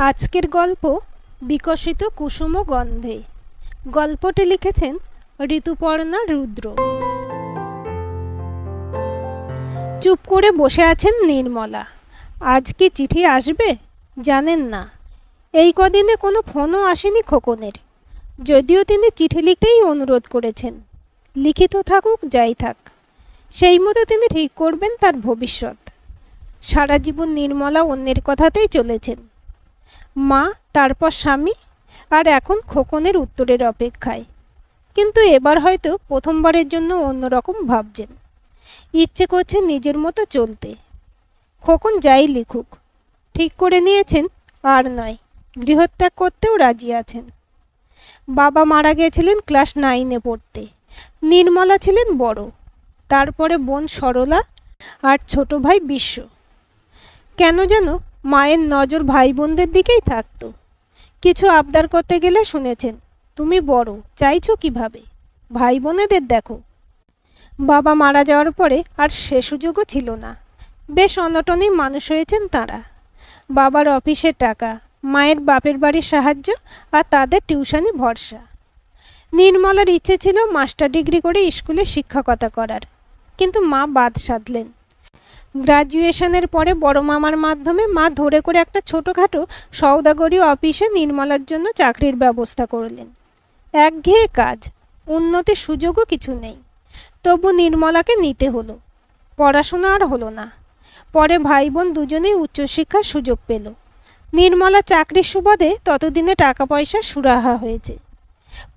আজকের গল্প বিকশিত কুসুম গন্ধে। গল্পটি লিখেছেন ঋতুপর্ণা রুদ্র। চুপ করে বসে আছেন নির্মলা। আজ কি চিঠি আসবে জানেন না। এই কদিনে কোনো ফোনও আসেনি খোকনের, যদিও তিনি চিঠি লিখতেই অনুরোধ করেছেন। লিখিত থাকুক যাই থাক, সেই মতো তিনি ঠিক করবেন তার ভবিষ্যৎ। সারা জীবন নির্মলা অন্যের কথাতেই চলেছেন। মা, তারপর স্বামী, আর এখন খোকনের উত্তরের অপেক্ষায়। কিন্তু এবার হয়তো প্রথমবারের জন্য অন্যরকম ভাবছেন। ইচ্ছে করছে নিজের মতো চলতে। খোকন যাই লিখুক, ঠিক করে নিয়েছেন আর নয়, গৃহত্যাগ করতেও রাজি আছেন। বাবা মারা গিয়েছিলেন ক্লাস 9-এ পড়তে। নির্মলা ছিলেন বড়, তারপরে বোন সরলা আর ছোট ভাই বিশ্ব। কেন যেন মায়ের নজর ভাই বোনদের দিকেই থাকতো। কিছু আবদার করতে গেলে শুনেছেন, তুমি বড়, চাইছো কিভাবে, ভাই বোনেদের দেখো। বাবা মারা যাওয়ার পরে আর সে সুযোগও ছিল না। বেশ অনটনেই মানুষ হয়েছেন তাঁরা। বাবার অফিসের টাকা, মায়ের বাপের বাড়ির সাহায্য আর তাদের টিউশনি ভরসা। নির্মলার ইচ্ছে ছিল মাস্টার ডিগ্রি করে স্কুলে শিক্ষকতা করার, কিন্তু মা বাদ সাধলেন। গ্রাজুয়েশনের পরে বড় মামার মাধ্যমে মা ধরে করে একটা ছোটোখাটো সওদাগরি অফিসে নির্মলার জন্য চাকরির ব্যবস্থা করলেন। একঘেয়ে কাজ, উন্নতির সুযোগও কিছু নেই। তবু নির্মলাকে নিতে হলো। পড়াশোনা আর হলো না। পরে ভাই বোন দুজনেই উচ্চশিক্ষার সুযোগ পেল। নির্মলা চাকরির সুবাদে ততদিনে টাকা পয়সা সুরাহা হয়েছে।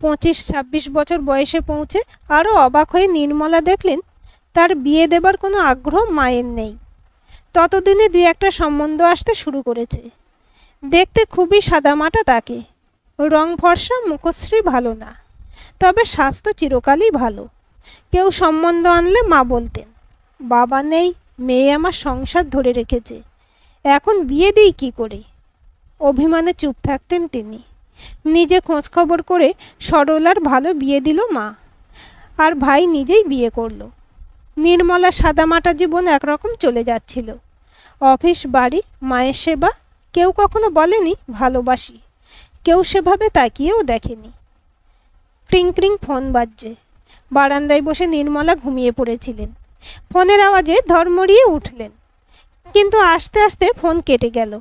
25-26 বছর বয়সে পৌঁছে আরও অবাক হয়ে নির্মলা দেখলেন তার বিয়ে দেবার কোনো আগ্রহ মায়ের নেই। ততদিনে 2-1টা সম্বন্ধ আসতে শুরু করেছে। দেখতে খুবই সাদামাটা তাকে, রং ফর্সা, মুখশ্রী ভালো না, তবে স্বাস্থ্য চিরকালই ভালো। কেউ সম্বন্ধ আনলে মা বলতেন, বাবা নেই, মেয়ে আমার সংসার ধরে রেখেছে, এখন বিয়ে দিই কী করে। অভিমানে চুপ থাকতেন তিনি। নিজে খোঁজখবর করে সরলার ভালো বিয়ে দিল মা, আর ভাই নিজেই বিয়ে করলো। নির্মলা সাদামাটা জীবন একরকম চলে যাচ্ছিল। অফিস, বাড়ি, মায়ের সেবা। কেউ কখনো বলেনি ভালোবাসি, কেউ সেভাবে তাকিয়েও দেখেনি। ক্রিং ক্রিং ফোন বাজছে। বারান্দায় বসে নির্মলা ঘুমিয়ে পড়েছিলেন। ফোনের আওয়াজে ধর্মড়িয়ে উঠলেন, কিন্তু আস্তে আস্তে ফোন কেটে গেল।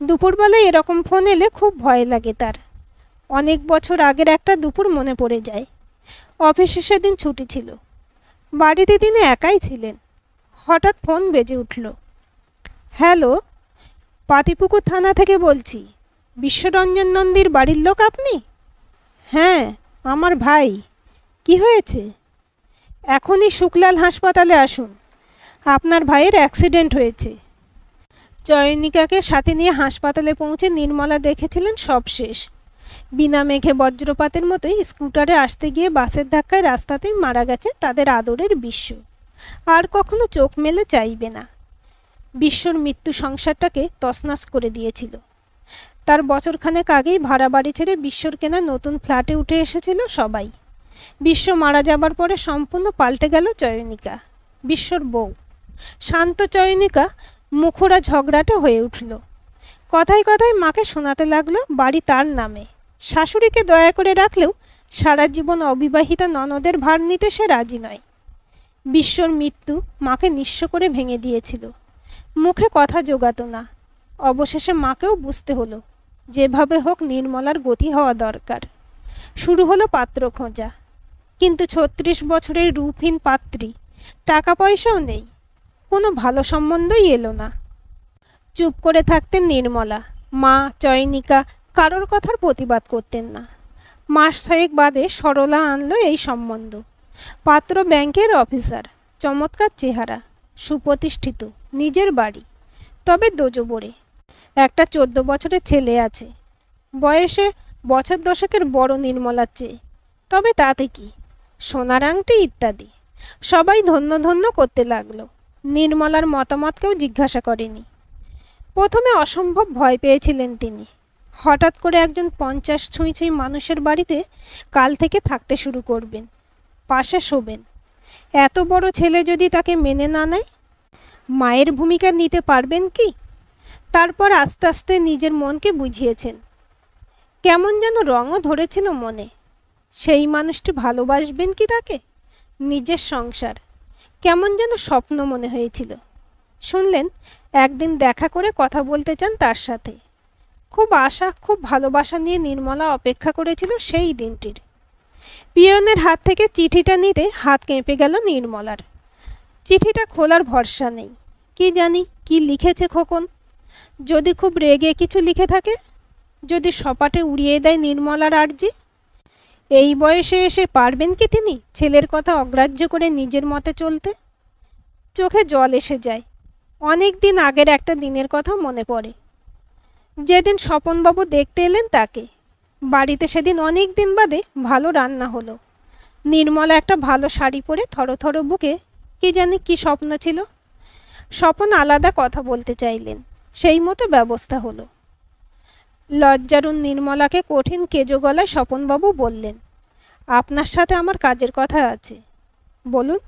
দুপুরবেলায় এরকম ফোন এলে খুব ভয় লাগে তার। অনেক বছর আগের একটা দুপুর মনে পড়ে যায়। অফিসে সেদিন ছুটি ছিল, বাড়িতে তিনি একাই ছিলেন। হঠাৎ ফোন বেজে উঠল। হ্যালো, পাতিপুকুর থানা থেকে বলছি। বিশ্বরঞ্জন নন্দীর বাড়ির লোক আপনি? হ্যাঁ, আমার ভাই। কি হয়েছে? এখনই শুক্লাল হাসপাতালে আসুন, আপনার ভাইয়ের অ্যাক্সিডেন্ট হয়েছে। চয়নিকাকে সাথে নিয়ে হাসপাতালে পৌঁছে নির্মলা দেখেছিলেন সব শেষ। বিনা মেঘে বজ্রপাতের মতোই স্কুটারে আসতে গিয়ে বাসের ধাক্কায় রাস্তাতেই মারা গেছে তাদের আদরের বিশ্ব। আর কখনো চোখ মেলে চাইবে না। বিশ্বর মৃত্যু সংসারটাকে তছনছ করে দিয়েছিল। তার বছরখানেক আগেই ভাড়া বাড়ি ছেড়ে বিশ্বর কেনা নতুন ফ্ল্যাটে উঠে এসেছিল সবাই। বিশ্ব মারা যাবার পরে সম্পূর্ণ পাল্টে গেল চয়নিকা, বিশ্বর বউ। শান্ত চয়নিকা মুখরা ঝগড়াটে হয়ে উঠল। কথায় কথায় মাকে শোনাতে লাগলো বাড়ি তার নামে। শাশুড়িকে দয়া করে রাখলেও সারা জীবন অবিবাহিতা ননদের ভার নিতে সে রাজি নয়। বিশ্বর মৃত্যু মাকে নিঃস্ব করে ভেঙে দিয়েছিল। মুখে কথা জোগাতো না। অবশেষে মাকেও বুঝতে হলো যেভাবে হোক নির্মলার গতি হওয়া দরকার। শুরু হলো পাত্র খোঁজা, কিন্তু 36 বছরের রূপহীন পাত্রী, টাকা পয়সাও নেই, কোনো ভালো সম্বন্ধই এলো না। চুপ করে থাকতেন নির্মলা। মা, চয়নিকা কারোর কথার প্রতিবাদ করতেন না। মাস 6 বাদে সরলা আনলো এই সম্বন্ধ। পাত্র ব্যাংকের অফিসার, চমৎকার চেহারা, সুপ্রতিষ্ঠিত, নিজের বাড়ি, তবে দোজোবরে। একটা 14 বছরের ছেলে আছে, বয়সে বছর দশকের বড় নির্মলার চেয়ে, তবে তাতে কি, সোনার আংটি ইত্যাদি। সবাই ধন্য ধন্য করতে লাগলো। নির্মলার মতামত কেউ জিজ্ঞাসা করেনি। প্রথমে অসম্ভব ভয় পেয়েছিলেন তিনি। হঠাৎ করে একজন 50 ছুঁই ছুঁই মানুষের বাড়িতে কাল থেকে থাকতে শুরু করবেন, পাশে শোবেন। এত বড় ছেলে যদি তাকে মেনে না নেয়, মায়ের ভূমিকা নিতে পারবেন কি? তারপর আস্তে আস্তে নিজের মনকে বুঝিয়েছেন। কেমন যেন রঙও ধরেছিল মনে। সেই মানুষটি ভালোবাসবেন কি তাকে? নিজের সংসার কেমন যেন স্বপ্ন মনে হয়েছিল। শুনলেন একদিন দেখা করে কথা বলতে চান তার সাথে। খুব আশা, খুব ভালোবাসা নিয়ে নির্মলা অপেক্ষা করেছিল সেই দিনটির। পিয়নের হাত থেকে চিঠিটা নিতে হাত কেঁপে গেল নির্মলার। চিঠিটা খোলার ভরসা নেই। কি জানি কি লিখেছে খোকন। যদি খুব রেগে কিছু লিখে থাকে, যদি সপাটে উড়িয়ে দেয় নির্মলার আর্জি। এই বয়সে এসে পারবেন কি তিনি ছেলের কথা অগ্রাহ্য করে নিজের মতে চলতে? চোখে জল এসে যায়। অনেক দিন আগের একটা দিনের কথা মনে পড়ে, যেদিন স্বপনবাবু দেখতে এলেন তাকে। বাড়িতে সেদিন অনেক দিন বাদে ভালো রান্না হলো। নির্মলা একটা ভালো শাড়ি পরে থরথর বুকে কি জানি কি স্বপ্ন ছিল। স্বপন আলাদা কথা বলতে চাইলেন, সেই মতো ব্যবস্থা হলো। লজ্জারুণ নির্মলাকে কঠিন কেজো গলায় স্বপনবাবু বললেন, আপনার সাথে আমার কাজের কথা আছে। বলুন।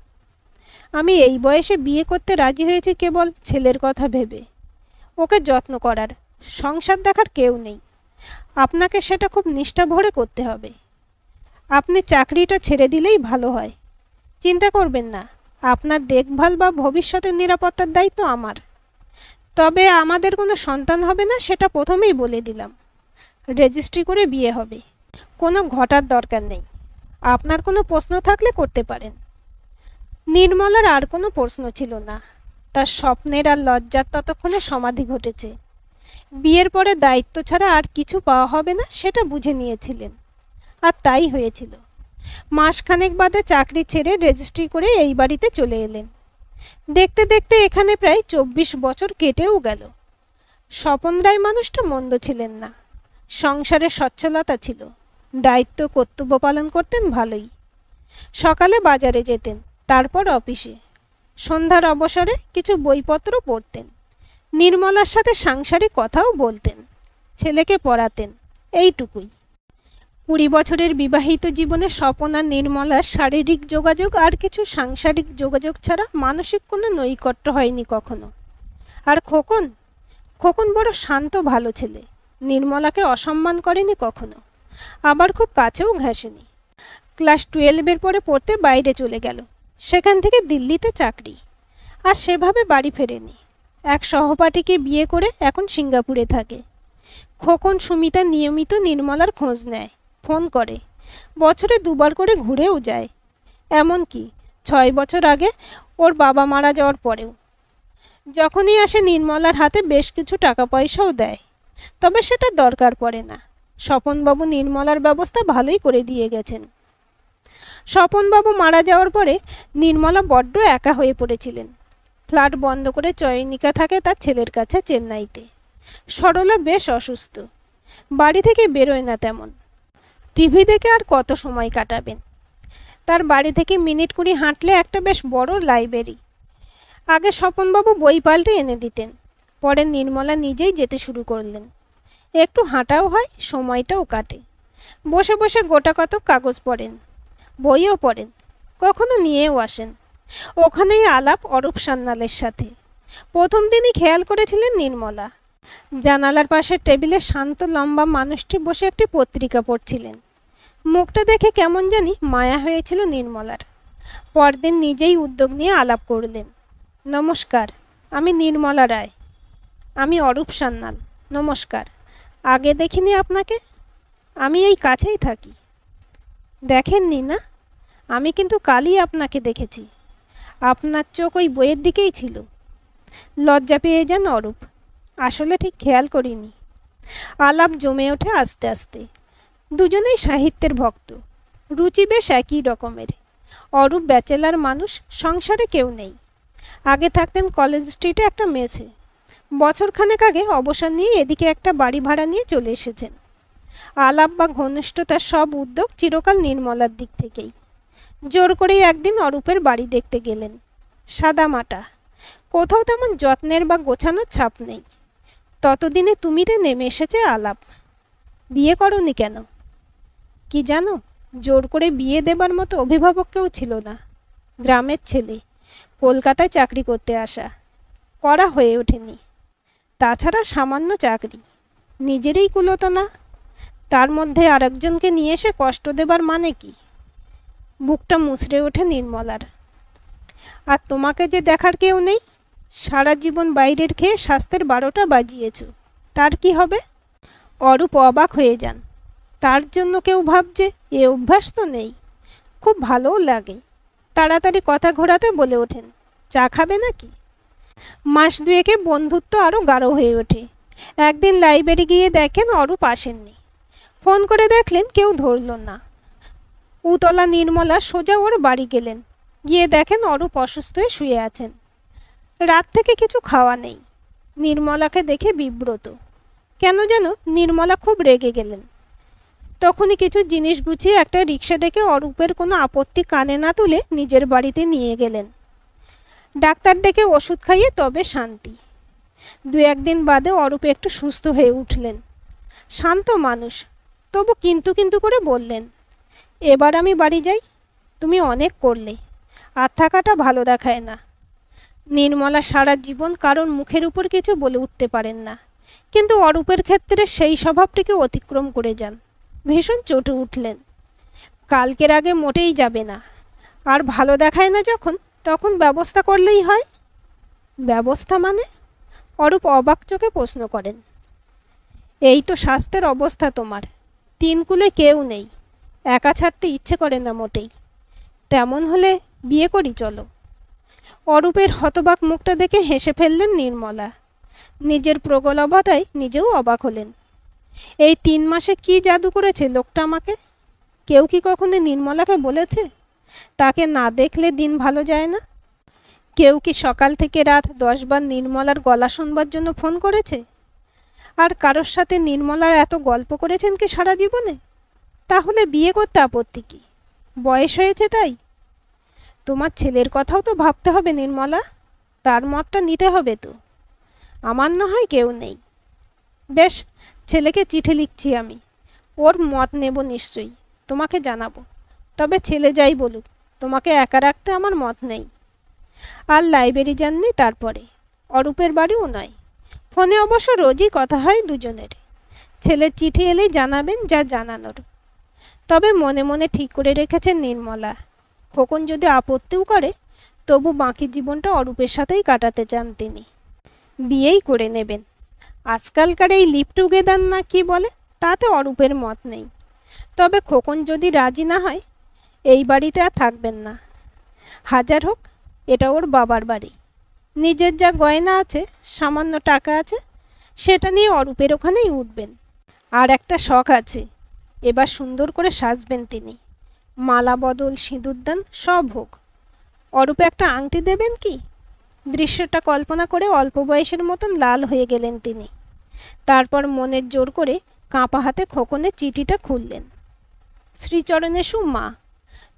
আমি এই বয়সে বিয়ে করতে রাজি হয়েছি কেবল ছেলের কথা ভেবে। ওকে যত্ন করার, সংসার দেখার কেউ নেই। আপনাকে সেটা খুব নিষ্ঠা ভরে করতে হবে। আপনি চাকরিটা ছেড়ে দিলেই ভালো হয়। চিন্তা করবেন না, আপনার দেখভাল বা ভবিষ্যতের নিরাপত্তার দায়িত্ব আমার। তবে আমাদের কোনো সন্তান হবে না, সেটা প্রথমেই বলে দিলাম। রেজিস্ট্রি করে বিয়ে হবে। কোনো ঘটার দরকার নেই। আপনার কোনো প্রশ্ন থাকলে করতে পারেন। নির্মলার আর কোনো প্রশ্ন ছিল না। তার স্বপ্নের আর লজ্জার ততক্ষণে সমাধি ঘটেছে। বিয়ের পরে দায়িত্ব ছাড়া আর কিছু পাওয়া হবে না সেটা বুঝে নিয়েছিলেন, আর তাই হয়েছিল। মাসখানেক বাদে চাকরি ছেড়ে রেজিস্ট্রি করে এই বাড়িতে চলে এলেন। দেখতে দেখতে এখানে প্রায় 24 বছর কেটেও গেল। স্বপন রায় মানুষটা মন্দ ছিলেন না। সংসারে সচ্ছলতা ছিল, দায়িত্ব কর্তব্য পালন করতেন ভালোই। সকালে বাজারে যেতেন, তারপর অফিসে। সন্ধ্যার অবসরে কিছু বইপত্র পড়তেন। নির্মলার সাথে সাংসারিক কথাও বলতেন, ছেলেকে পড়াতেন, এইটুকুই। 20 বছরের বিবাহিত জীবনে স্বপন আর নির্মলার শারীরিক যোগাযোগ আর কিছু সাংসারিক যোগাযোগ ছাড়া মানসিক কোনো নৈকট্য হয়নি কখনো। আর খোকন, খোকন বড় শান্ত ভালো ছেলে। নির্মলাকে অসম্মান করেনি কখনো, আবার খুব কাছেও ঘেঁষেনি। ক্লাস 12-এর পরে পড়তে বাইরে চলে গেল। সেখান থেকে দিল্লিতে চাকরি, আর সেভাবে বাড়ি ফেরেনি। এক সহপাঠীকে বিয়ে করে এখন সিঙ্গাপুরে থাকে। খোকন সুমিতা নিয়মিত নির্মলার খোঁজ নেয়, ফোন করে। বছরে 2 বার করে ঘুরেও যায়। এমনকি 6 বছর আগে ওর বাবা মারা যাওয়ার পরেও। যখনই আসে নির্মলার হাতে বেশ কিছু টাকা পয়সাও দেয়, তবে সেটা দরকার পড়ে না। স্বপনবাবু নির্মলার ব্যবস্থা ভালোই করে দিয়ে গেছেন। স্বপনবাবু মারা যাওয়ার পরে নির্মলা বড্ড একা হয়ে পড়েছিলেন। ফ্ল্যাট বন্ধ করে চয়নিকা থাকে তার ছেলের কাছে চেন্নাইতে। সরলা বেশ অসুস্থ, বাড়ি থেকে বেরোয় না তেমন। টিভি দেখে আর কত সময় কাটাবেন। তার বাড়ি থেকে মিনিট 20 হাঁটলে একটা বেশ বড় লাইব্রেরি। আগে স্বপনবাবু বই পাল্টে এনে দিতেন, পরে নির্মলা নিজেই যেতে শুরু করলেন। একটু হাঁটাও হয়, সময়টাও কাটে। বসে বসে গোটা কত কাগজ পড়েন, বইও পড়েন, কখনো নিয়েও আসেন। ওখানেই আলাপ অরূপ সান্যালের সাথে। প্রথম দিনই খেয়াল করেছিলেন নির্মলা। জানালার পাশের টেবিলে শান্ত লম্বা মানুষটি বসে একটি পত্রিকা পড়ছিলেন। মুখটা দেখে কেমন জানি মায়া হয়েছিল নির্মলার। পরদিন নিজেই উদ্যোগ নিয়ে আলাপ করলেন। নমস্কার, আমি নির্মলা রায়। আমি অরূপ সান্যাল। নমস্কার, আগে দেখিনি আপনাকে। আমি এই কাছেই থাকি। দেখেননি না? আমি কিন্তু কালই আপনাকে দেখেছি। আপনার চোখ ওই বইয়ের দিকেই ছিল। লজ্জা পেয়ে যান অরূপ। আসলে ঠিক খেয়াল করিনি। আলাপ জমে ওঠে আস্তে আস্তে। দুজনেই সাহিত্যের ভক্ত, রুচি বেশ একই রকমের। অরূপ ব্যাচেলার মানুষ, সংসারে কেউ নেই। আগে থাকতেন কলেজ স্ট্রিটে একটা মেসে। বছরখানেক আগে অবসর নিয়ে এদিকে একটা বাড়ি ভাড়া নিয়ে চলে এসেছেন। আলাপ বা ঘনিষ্ঠতার সব উদ্যোগ চিরকাল নির্মলার দিক থেকেই। জোর করেই একদিন অরূপের বাড়ি দেখতে গেলেন। সাদা মাটা, কোথাও তেমন যত্নের বা গোছানোর ছাপ নেই। ততদিনে তুমিতে নেমে এসেছে আলাপ। বিয়ে করনি কেন? কি জানো, জোর করে বিয়ে দেবার মতো অভিভাবক কেউ ছিল না। গ্রামের ছেলে, কলকাতায় চাকরি করতে আসা, করা হয়ে ওঠেনি। তাছাড়া সামান্য চাকরি, নিজেরই কুলোতো না, তার মধ্যে আরেকজনকে নিয়ে এসে কষ্ট দেবার মানে কি? বুকটা মুচড়ে ওঠে নির্মলার। আর তোমাকে যে দেখার কেউ নেই, সারা জীবন বাইরের খেয়ে স্বাস্থ্যের 12টা বাজিয়েছ, তার কি হবে? অরূপ অবাক হয়ে যান। তার জন্য কেউ ভাবছে, এ অভ্যাস তো নেই। খুব ভালোও লাগে। তাড়াতাড়ি কথা ঘোরাতে বলে ওঠেন, চা খাবে নাকি? মাস দুয়েকে বন্ধুত্ব আরও গাঢ় হয়ে ওঠে। একদিন লাইব্রেরি গিয়ে দেখেন অরূপ আসেননি। ফোন করে দেখলেন কেউ ধরল না। উতলা নির্মলা সোজা ওর বাড়ি গেলেন। গিয়ে দেখেন অরূপ অসুস্থ হয়ে শুয়ে আছেন। রাত থেকে কিছু খাওয়া নেই। নির্মলাকে দেখে বিব্রত। কেন যেন নির্মলা খুব রেগে গেলেন। তখনই কিছু জিনিস গুছিয়ে একটা রিক্সা ডেকে অরূপের কোনো আপত্তি কানে না তুলে নিজের বাড়িতে নিয়ে গেলেন। ডাক্তার ডেকে ওষুধ খাইয়ে তবে শান্তি। 2-1 দিন বাদে অরূপ একটু সুস্থ হয়ে উঠলেন। শান্ত মানুষ, তবু কিন্তু কিন্তু করে বললেন, এবার আমি বাড়ি যাই। তুমি অনেক করলে, আর থাকাটা ভালো দেখায় না। নির্মলা সারা জীবন কারণ মুখের উপর কিছু বলে উঠতে পারেন না, কিন্তু অরূপের ক্ষেত্রে সেই স্বভাবটিকে অতিক্রম করে যান। ভীষণ চটে উঠলেন। কালকের আগে মোটেই যাবে না। আর ভালো দেখায় না যখন, তখন ব্যবস্থা করলেই হয়। ব্যবস্থা মানে? অরূপ অবাক চোখে প্রশ্ন করেন। এই তো স্বাস্থ্যের অবস্থা তোমার, 3 কুলে কেউ নেই, একা ছাড়তে ইচ্ছে করে না মোটেই। তেমন হলে বিয়ে করি চলো। অরূপের হতবাক মুখটা দেখে হেসে ফেললেন নির্মলা। নিজের প্রগলভতায় নিজেও অবাক হলেন। এই 3 মাসে কি জাদু করেছে লোকটা আমাকে? কেউ কি কখনো নির্মলাকে বলেছে তাকে না দেখলে দিন ভালো যায় না? কেউ কি সকাল থেকে রাত 10 বার নির্মলার গলা শুনবার জন্য ফোন করেছে? আর কারোর সাথে নির্মলার এত গল্প করেছেন কি সারা জীবনে? তাহলে বিয়ে করতে আপত্তি কি? বয়স হয়েছে তাই? তোমার ছেলের কথাও তো ভাবতে হবে নির্মলা, তার মতটা নিতে হবে তো। আমার না হয় কেউ নেই। বেশ, ছেলেকে চিঠি লিখছি আমি, ওর মত নেব নিশ্চয়ই, তোমাকে জানাবো। তবে ছেলে যাই বলুক, তোমাকে একা রাখতে আমার মত নেই। আর লাইব্রেরি যাননি তারপরে? অরূপের বাড়িও নয়। ফোনে অবশ্য রোজই কথা হয় দুজনের। ছেলের চিঠি এলেই জানাবেন যা জানানোর। তবে মনে মনে ঠিক করে রেখেছেন নির্মলা, খোকন যদি আপত্তিও করে, তবু বাকি জীবনটা অরূপের সাথেই কাটাতে চান তিনি। বিয়েই করে নেবেন। আজকালকার এই লিভ টুগেদার না কি বলে, তাতে অরূপের মত নেই। তবে খোকন যদি রাজি না হয়, এই বাড়িতে আর থাকবেন না। হাজার হোক, এটা ওর বাবার বাড়ি। নিজের যা গয়না আছে, সামান্য টাকা আছে, সেটা নিয়ে অরূপের ওখানেই উঠবেন। আর একটা শখ আছে, এবার সুন্দর করে সাজবেন তিনি। মালা বদল, সিঁদুরদান সব হোক। অরূপে একটা আংটি দেবেন কি? দৃশ্যটা কল্পনা করে অল্প বয়সের মতন লাল হয়ে গেলেন তিনি। তারপর মনের জোর করে কাঁপা হাতে খোকনের চিঠিটা খুললেন। শ্রীচরণে মা,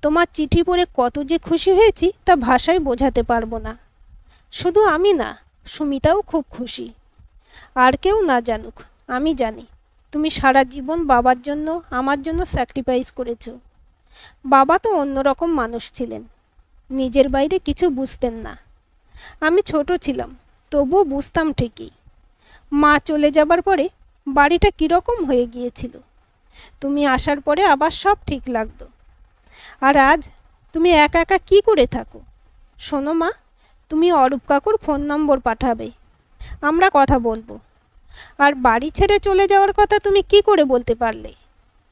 তোমার চিঠি পড়ে কত যে খুশি হয়েছি তা ভাষায় বোঝাতে পারবো না। শুধু আমি না, সুমিতাও খুব খুশি। আর কেউ না জানুক, আমি জানি তুমি সারা জীবন বাবার জন্য, আমার জন্য স্যাক্রিফাইস করেছো। বাবা তো অন্যরকম মানুষ ছিলেন, নিজের বাইরে কিছু বুঝতেন না। আমি ছোট ছিলাম, তবুও বুঝতাম ঠিকই। মা চলে যাবার পরে বাড়িটা কীরকম হয়ে গিয়েছিল। তুমি আসার পরে আবার সব ঠিক লাগতো। আর আজ তুমি একা একা কী করে থাকো? শোনো মা, তুমি অরূপ কাকুর ফোন নম্বর পাঠাবে, আমরা কথা বলবো। আর বাড়ি ছেড়ে চলে যাওয়ার কথা তুমি কি করে বলতে পারলে?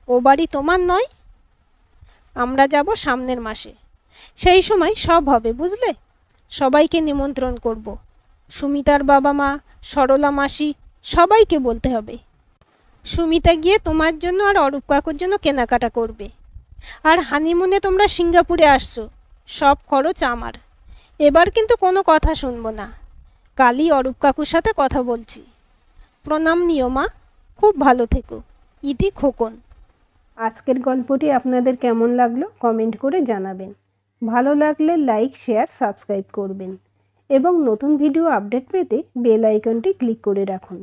ও বাড়ি তোমার নয়। আমরা যাব সামনের মাসে, সেই সময় সব হবে বুঝলে। সবাইকে নিমন্ত্রণ করব। সুমিতার বাবা মা, সরলা মাসি, সবাইকে বলতে হবে। সুমিতা গিয়ে তোমার জন্য আর অরূপ কাকুর জন্য কেনাকাটা করবে। আর হানিমুনে তোমরা সিঙ্গাপুরে আসছো, সব খরচ আমার। এবার কিন্তু কোনো কথা শুনবো না। কালই অরূপ কাকুর সাথে কথা বলছি। প্রণাম নিও মা, খুব ভালো থেকো। ইতি খোকন। আজকের গল্পটি আপনাদের কেমন লাগলো কমেন্ট করে জানাবেন। ভালো লাগলে লাইক, শেয়ার, সাবস্ক্রাইব করবেন এবং নতুন ভিডিও আপডেট পেতে বেল আইকনটি ক্লিক করে রাখুন।